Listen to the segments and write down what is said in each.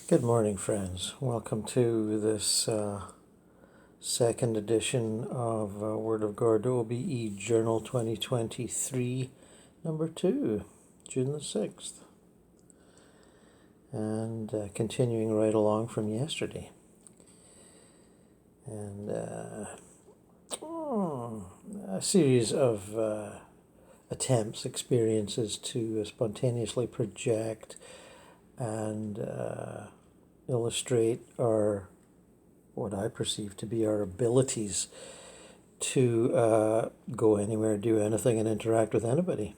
Good morning, friends. Welcome to this second edition of WordofGord OBEJournal 2023, number 2, June the 6th. And continuing right along from yesterday. And a series of attempts, experiences to spontaneously project and illustrate what I perceive to be our abilities to go anywhere, do anything, and interact with anybody,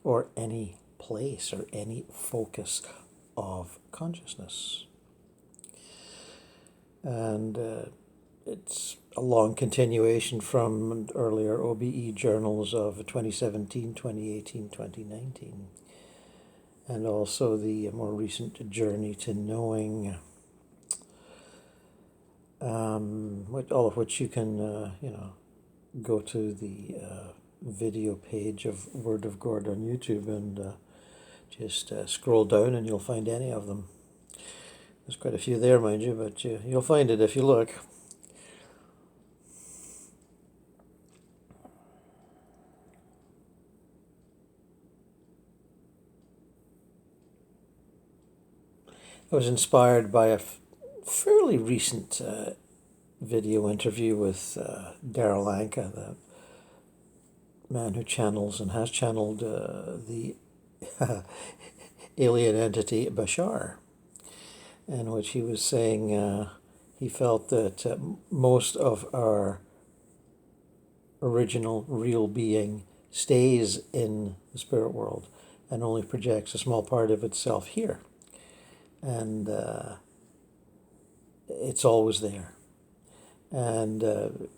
or any place, or any focus of consciousness. And it's a long continuation from earlier OBE journals of 2017, 2018, 2019. And also the more recent journey to knowing, all of which you can, go to the video page of WordofGord on YouTube and just scroll down and you'll find any of them. There's quite a few there, mind you, but you'll find it if you look. I was inspired by a fairly recent video interview with Darryl Anka, the man who channels and has channeled the alien entity Bashar, in which he was saying he felt that most of our original real being stays in the spirit world and only projects a small part of itself here. And it's always there. And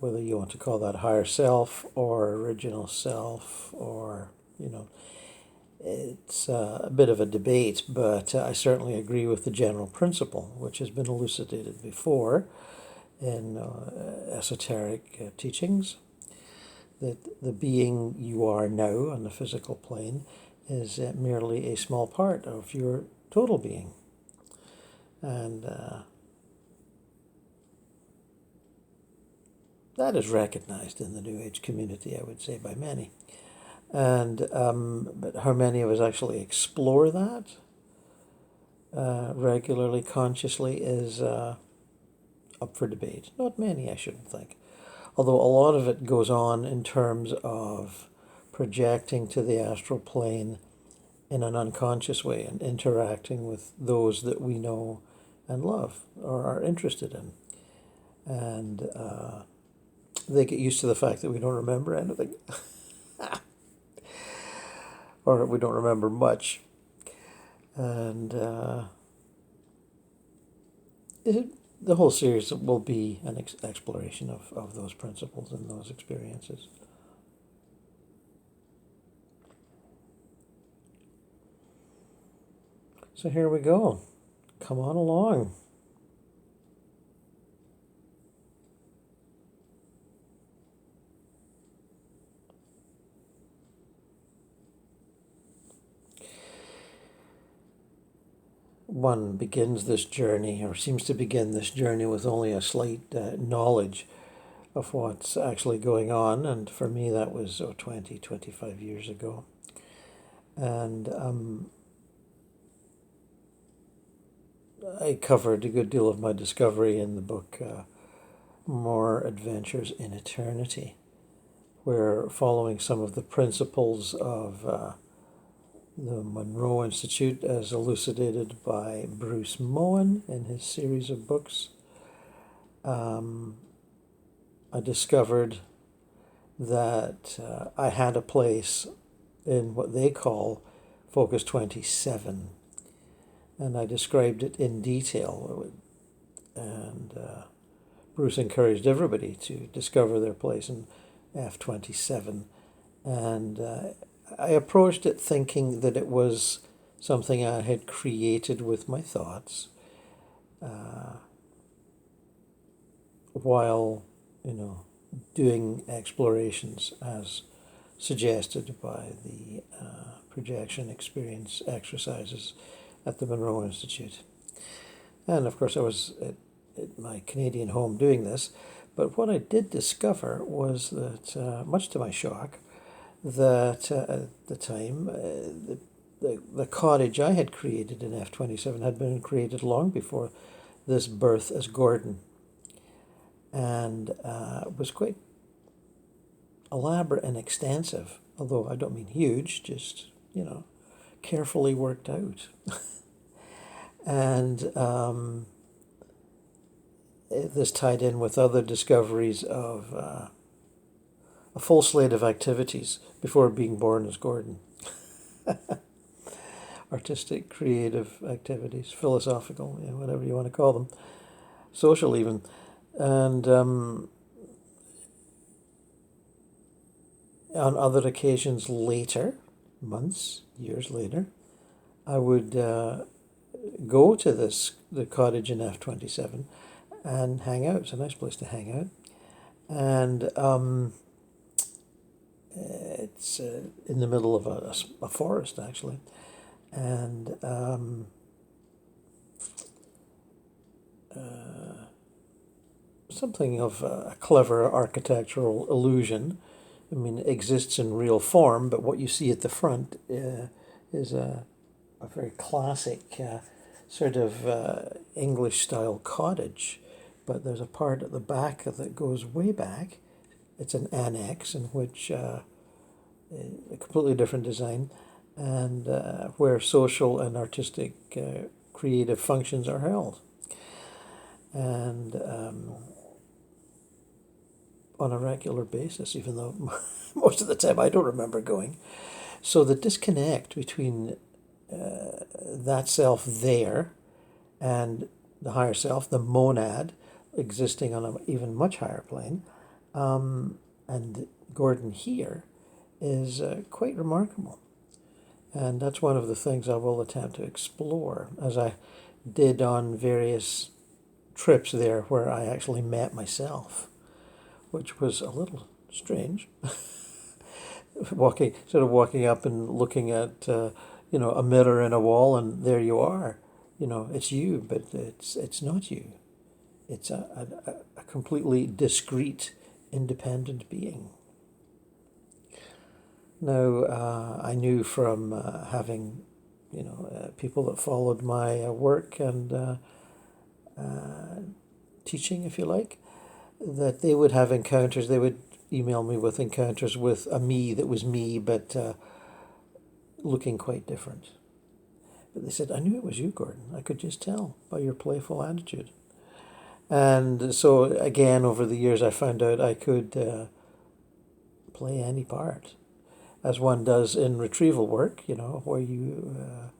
whether you want to call that higher self or original self, or, it's a bit of a debate, but I certainly agree with the general principle, which has been elucidated before in esoteric teachings, that the being you are now on the physical plane is merely a small part of your total being. And that is recognized in the New Age community, I would say, by many. And but how many of us actually explore that regularly, consciously, is up for debate. Not many, I shouldn't think. Although a lot of it goes on in terms of projecting to the astral plane in an unconscious way and interacting with those that we know and love or are interested in. And they get used to the fact that we don't remember anything. Or we don't remember much. And the whole series will be an exploration of those principles and those experiences. So here we go. Come on along. One begins this journey, or seems to begin this journey, with only a slight knowledge of what's actually going on. And for me, that was 25 years ago. And I covered a good deal of my discovery in the book More Adventures in Eternity, where, following some of the principles of the Monroe Institute, as elucidated by Bruce Moen in his series of books, I discovered that I had a place in what they call Focus 27. And I described it in detail. And Bruce encouraged everybody to discover their place in F27. And I approached it thinking that it was something I had created with my thoughts, while, doing explorations as suggested by the projection experience exercises at the Monroe Institute. And of course I was at my Canadian home doing this. But what I did discover was that, much to my shock, that at the time, the cottage I had created in F27 had been created long before this birth as Gordon, and was quite elaborate and extensive, although I don't mean huge, just, carefully worked out. And this tied in with other discoveries of a full slate of activities before being born as Gordon. Artistic, creative activities, philosophical, whatever you want to call them, social even. And on other occasions later, months, years later, I would go to the cottage in F27 and hang out. It's a nice place to hang out. And it's in the middle of a forest, actually. And something of a clever architectural illusion. I mean, it exists in real form, but what you see at the front is a very classic sort of English-style cottage. But there's a part at the back that goes way back. It's an annex in which a completely different design, and where social and artistic creative functions are held. And on a regular basis, even though most of the time I don't remember going. So the disconnect between that self there and the higher self, the monad, existing on an even much higher plane, and Gordon here is quite remarkable. And that's one of the things I will attempt to explore, as I did on various trips there where I actually met myself, which was a little strange. walking up and looking at a mirror in a wall, and there you are. It's you, but it's not you. It's a completely discrete, independent being. Now, I knew from having, people that followed my work and teaching, if you like, that they would have encounters. They would email me with encounters with a me that was me, but looking quite different. But they said, I knew it was you, Gordon. I could just tell by your playful attitude. And so, again, over the years, I found out I could play any part, as one does in retrieval work, where you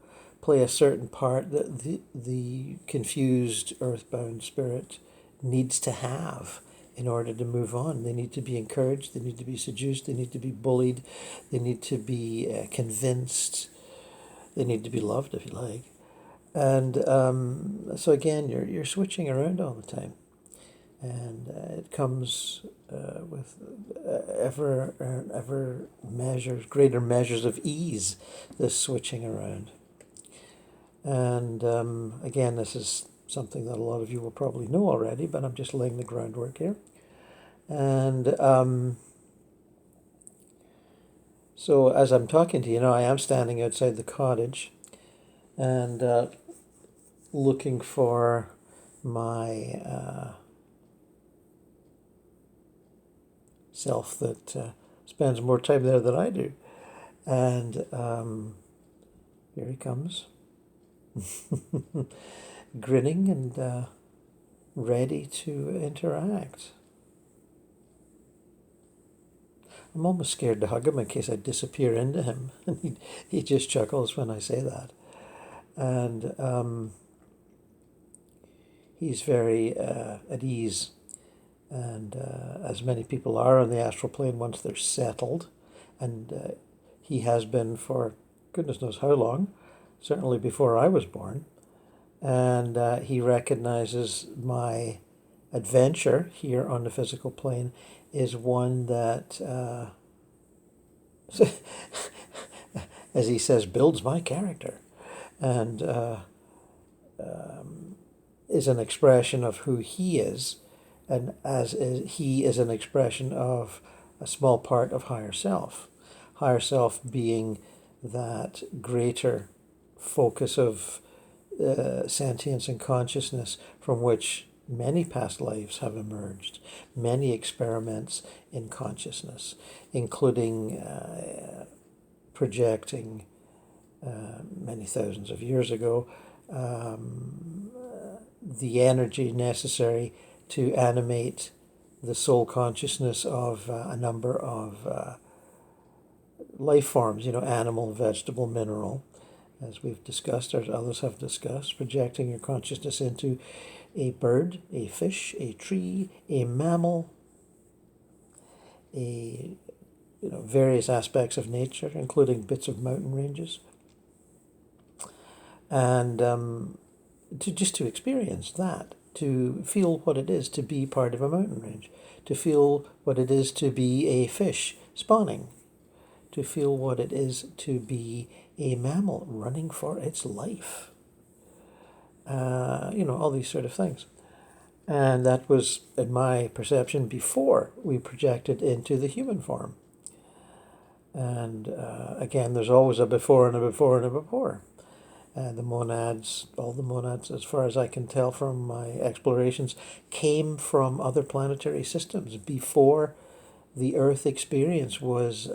play a certain part that the confused earthbound spirit needs to have in order to move on. They need to be encouraged, they need to be seduced, they need to be bullied, they need to be convinced, they need to be loved, if you like. And so again, you're switching around all the time, and it comes with ever greater measures of ease, this switching around. And again, this is something that a lot of you will probably know already, but I'm just laying the groundwork here. And so as I'm talking to you, I am standing outside the cottage and looking for my self that spends more time there than I do. And here he comes, grinning and ready to interact. I'm almost scared to hug him in case I disappear into him. And he just chuckles when I say that. And he's very at ease. And as many people are on the astral plane once they're settled. And he has been for goodness knows how long, certainly before I was born. And he recognizes my adventure here on the physical plane is one that, as he says, builds my character. And is an expression of who he is, and he is an expression of a small part of higher self. Higher self being that greater focus of sentience and consciousness from which many past lives have emerged, many experiments in consciousness, including projecting many thousands of years ago the energy necessary to animate the soul consciousness of a number of life forms, animal, vegetable, mineral, as we've discussed, or others have discussed, projecting your consciousness into a bird, a fish, a tree, a mammal, various aspects of nature, including bits of mountain ranges, and to experience that, to feel what it is to be part of a mountain range, to feel what it is to be a fish spawning, to feel what it is to be a mammal running for its life. All these sort of things. And that was, in my perception, before we projected into the human form. And again, there's always a before and a before and a before. The monads, all the monads, as far as I can tell from my explorations, came from other planetary systems before the Earth experience was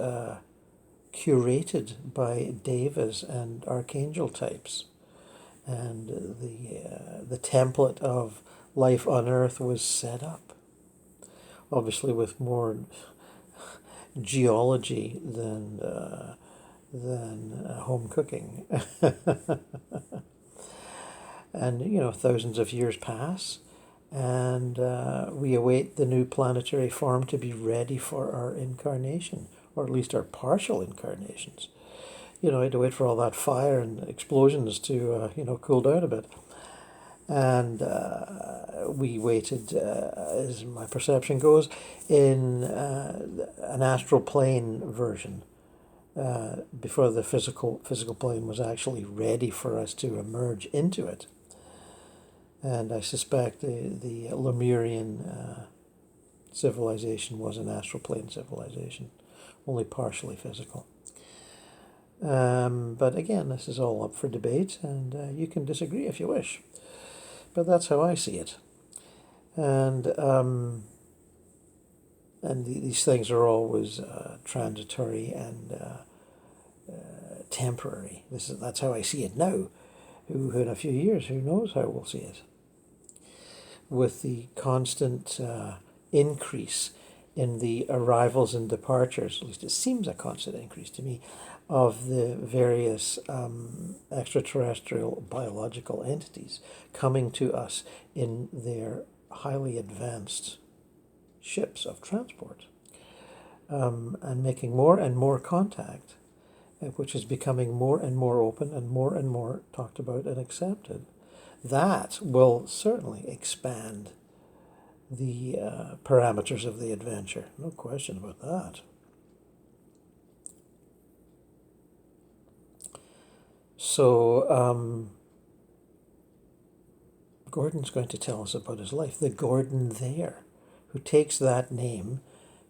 curated by devas and archangel types. And the template of life on Earth was set up, obviously with more geology than home cooking. And thousands of years pass, and we await the new planetary form to be ready for our incarnation, or at least our partial incarnations. I had to wait for all that fire and explosions to cool down a bit. And we waited, as my perception goes, in an astral plane version before the physical plane was actually ready for us to emerge into it. And I suspect the Lemurian civilization was an astral plane civilization, only partially physical. But again, this is all up for debate, and you can disagree if you wish. But that's how I see it. And these things are always transitory and temporary. That's how I see it now. In a few years, who knows how we'll see it. With the constant increase in the arrivals and departures, at least it seems a constant increase to me, of the various extraterrestrial biological entities coming to us in their highly advanced ships of transport, and making more and more contact, which is becoming more and more open and more talked about and accepted. That will certainly expand the parameters of the adventure. No question about that. So, Gordon's going to tell us about his life. The Gordon there, who takes that name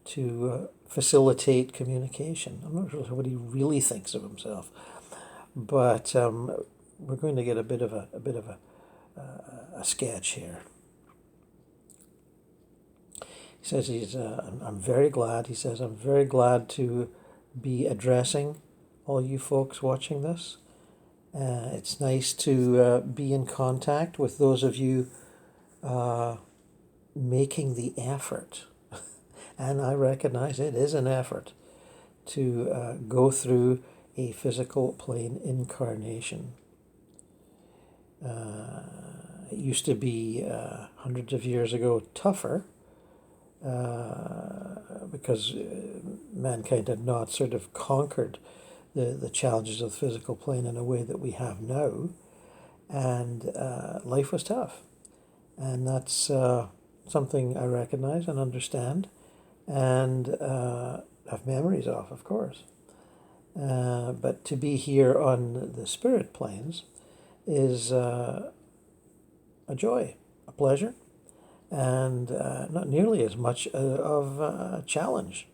to facilitate communication. I'm not sure what he really thinks of himself, but we're going to get a bit of a sketch here. He says I'm very glad. He says I'm very glad to be addressing all you folks watching this. It's nice to be in contact with those of you making the effort, and I recognize it is an effort, to go through a physical plane incarnation. It used to be hundreds of years ago tougher, because mankind had not sort of conquered the challenges of the physical plane in a way that we have now, and life was tough, and that's something I recognize and understand, and have memories of course. But to be here on the spirit planes is a joy, a pleasure, and not nearly as much of a challenge.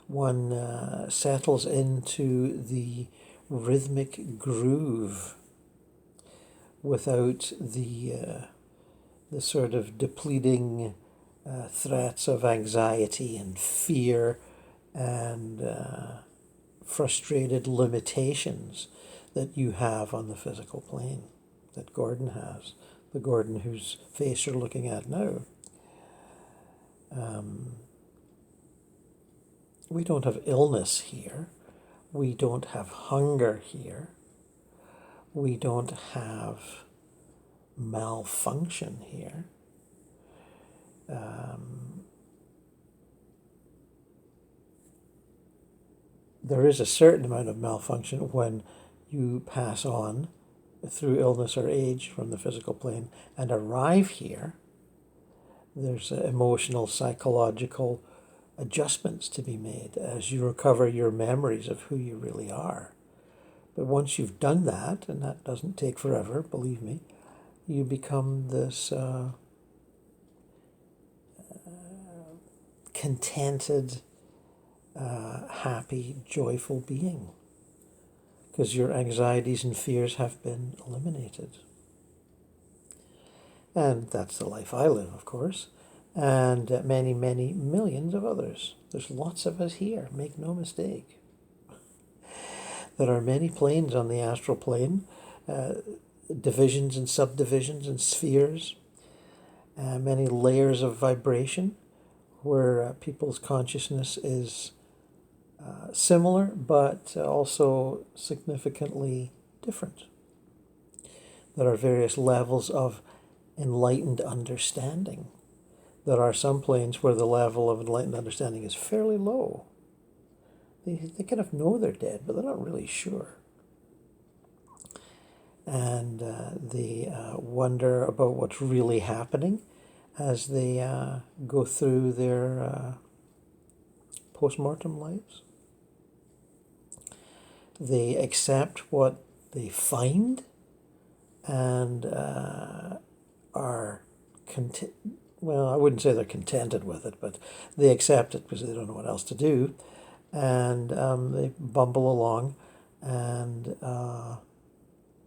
One settles into the rhythmic groove without the sort of depleting threats of anxiety and fear and frustrated limitations that you have on the physical plane, that Gordon has, the Gordon whose face you're looking at now. We don't have illness here. We don't have hunger here. We don't have malfunction here. There is a certain amount of malfunction when you pass on through illness or age from the physical plane and arrive here. There's emotional, psychological adjustments to be made as you recover your memories of who you really are. But once you've done that, and that doesn't take forever, believe me, you become this contented, happy, joyful being, because your anxieties and fears have been eliminated. And that's the life I live, of course, and many, many millions of others. There's lots of us here, make no mistake. There are many planes on the astral plane, divisions and subdivisions and spheres, many layers of vibration where people's consciousness is similar but also significantly different. There are various levels of enlightened understanding. There are some planes where the level of enlightened understanding is fairly low. They kind of know they're dead, but they're not really sure. And they wonder about what's really happening as they go through their post-mortem lives. They accept what they find and are content. Well, I wouldn't say they're contented with it, but they accept it because they don't know what else to do. And they bumble along and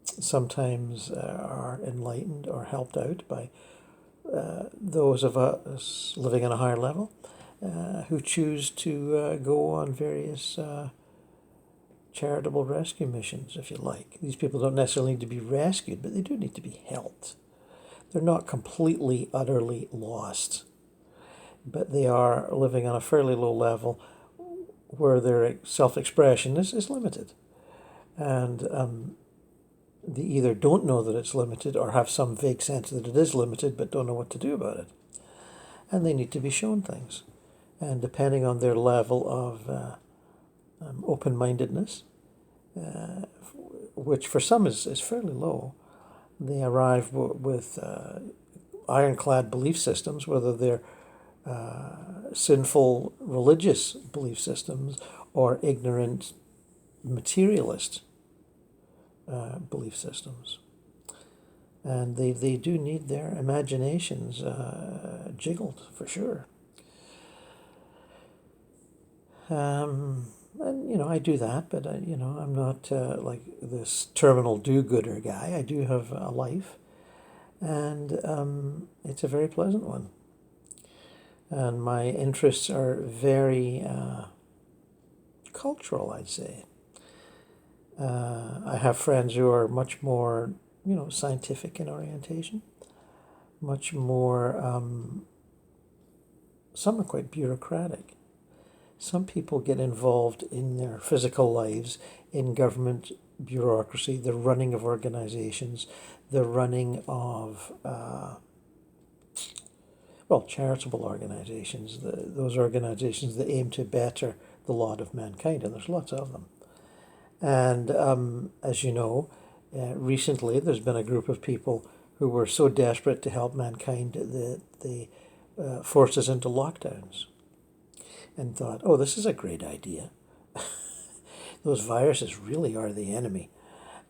sometimes are enlightened or helped out by those of us living on a higher level who choose to go on various charitable rescue missions, if you like. These people don't necessarily need to be rescued, but they do need to be helped. They're not completely, utterly lost, but they are living on a fairly low level where their self-expression is limited. And they either don't know that it's limited or have some vague sense that it is limited but don't know what to do about it. And they need to be shown things. And depending on their level of open-mindedness, which for some is fairly low, they arrive with ironclad belief systems, whether they're sinful religious belief systems or ignorant materialist belief systems. And they do need their imaginations jiggled, for sure. And, I do that, but, I'm not like this terminal do-gooder guy. I do have a life, and it's a very pleasant one. And my interests are very cultural, I'd say. I have friends who are much more, scientific in orientation, much more, some are quite bureaucratic. Some people get involved in their physical lives, in government bureaucracy, the running of organizations, the running of, charitable organizations, those organizations that aim to better the lot of mankind, and there's lots of them. And as you know, recently there's been a group of people who were so desperate to help mankind that they forced us into lockdowns and thought, oh, this is a great idea. Those viruses really are the enemy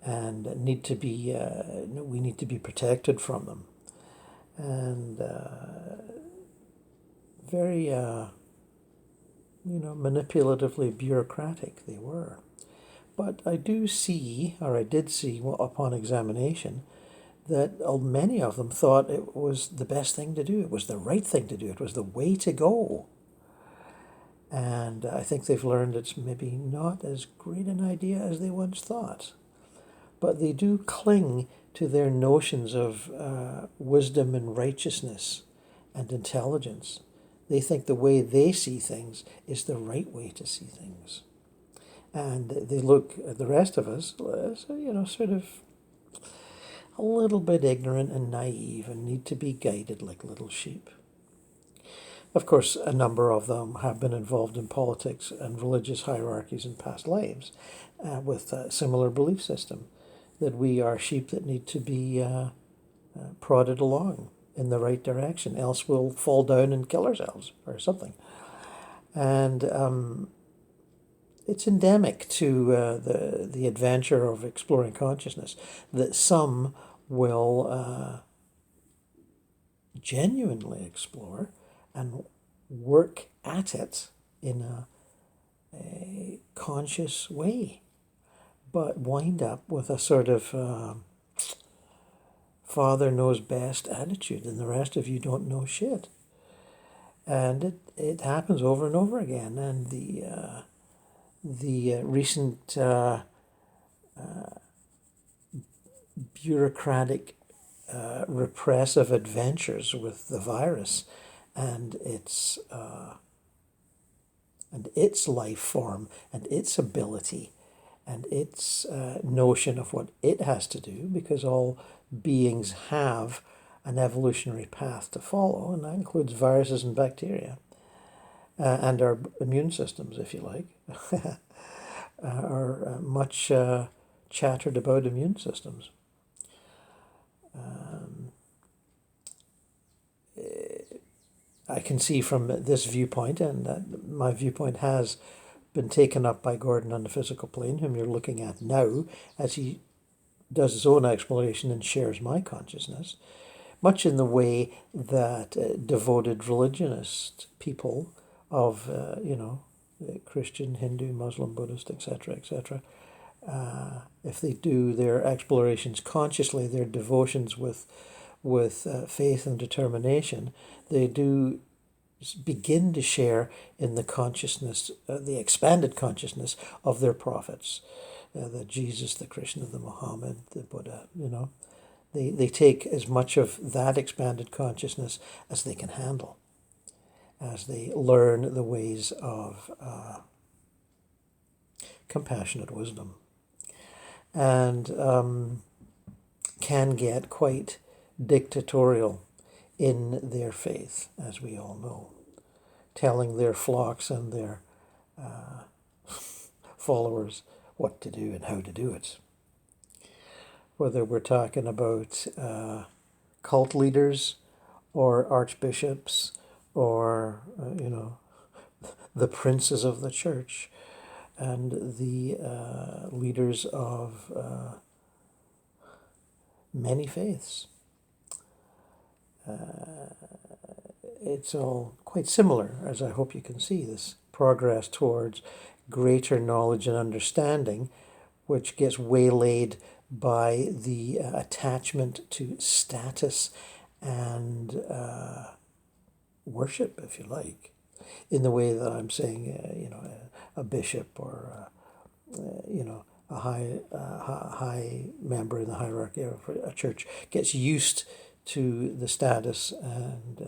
and we need to be protected from them. and very, manipulatively bureaucratic they were. But I did see, upon examination, that many of them thought it was the best thing to do. It was the right thing to do. It was the way to go. And I think they've learned it's maybe not as great an idea as they once thought. But they do cling to their notions of wisdom and righteousness and intelligence. They think the way they see things is the right way to see things. And they look at the rest of us as, sort of a little bit ignorant and naive and need to be guided like little sheep. Of course, a number of them have been involved in politics and religious hierarchies in past lives with a similar belief system, that we are sheep that need to be prodded along in the right direction, else we'll fall down and kill ourselves or something. And it's endemic to the adventure of exploring consciousness that some will genuinely explore and work at it in a conscious way, but wind up with a sort of father knows best attitude, and the rest of you don't know shit. And it happens over and over again. And the recent bureaucratic repressive adventures with the virus and its life form and its ability and its notion of what it has to do, because all beings have an evolutionary path to follow, and that includes viruses and bacteria, and our immune systems, if you like, are much chattered about immune systems. I can see from this viewpoint, and my viewpoint has been taken up by Gordon on the physical plane, whom you're looking at now, as he does his own exploration and shares my consciousness, much in the way that devoted religionist people of, Christian, Hindu, Muslim, Buddhist, etc., if they do their explorations consciously, their devotions with faith and determination, they do begin to share in the consciousness, the expanded consciousness of their prophets, the Jesus, the Krishna, the Muhammad, the Buddha. They take as much of that expanded consciousness as they can handle, as they learn the ways of compassionate wisdom, and can get quite dictatorial in their faith, as we all know, telling their flocks and their followers what to do and how to do it. Whether we're talking about cult leaders or archbishops or, the princes of the church and the leaders of many faiths. It's all quite similar, as I hope you can see, this progress towards greater knowledge and understanding, which gets waylaid by the attachment to status and worship, if you like, in the way that I'm saying, a bishop or, a high member in the hierarchy of a church gets used to the status and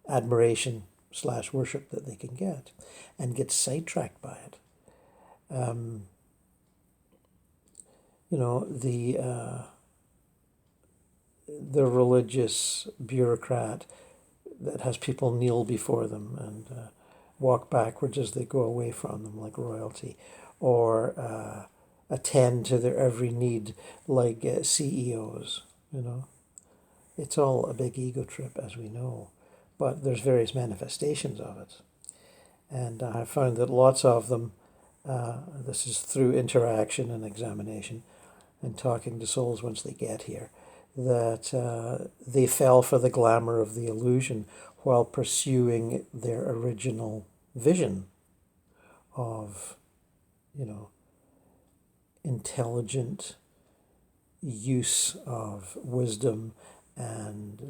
admiration / worship that they can get, and gets sidetracked by it. The religious bureaucrat that has people kneel before them and walk backwards as they go away from them like royalty, or attend to their every need like CEOs, It's all a big ego trip, as we know, but there's various manifestations of it. And I found that lots of them, this is through interaction and examination and talking to souls once they get here, that they fell for the glamour of the illusion while pursuing their original vision of, intelligent use of wisdom and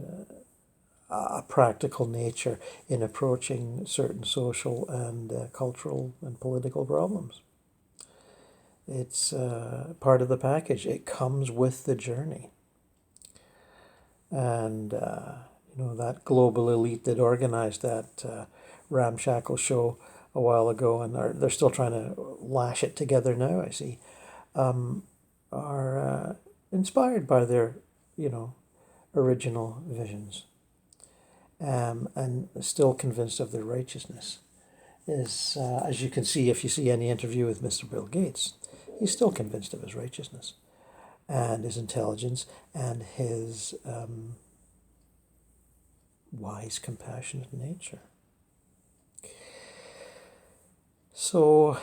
a practical nature in approaching certain social and cultural and political problems. It's part of the package. It comes with the journey. And, that global elite that organized that ramshackle show a while ago, and they're still trying to lash it together now, I see, are inspired by their, original visions, and still convinced of their righteousness. As you can see, if you see any interview with Mr. Bill Gates, he's still convinced of his righteousness and his intelligence and his wise, compassionate nature. So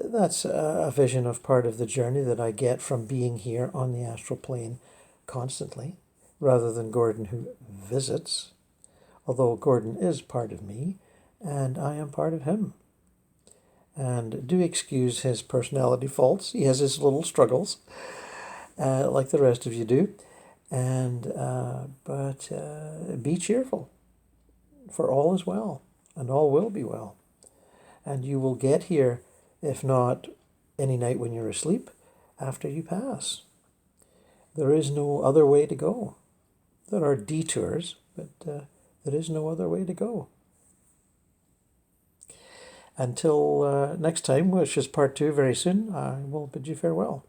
that's a vision of part of the journey that I get from being here on the astral plane constantly, rather than Gordon, who visits, although Gordon is part of me and I am part of him. And do excuse his personality faults. He has his little struggles, like the rest of you do. But be cheerful, for all is well, and all will be well. And you will get here, if not any night when you're asleep, after you pass. There is no other way to go. There are detours, but there is no other way to go. Until next time, which is part 2 very soon, I will bid you farewell.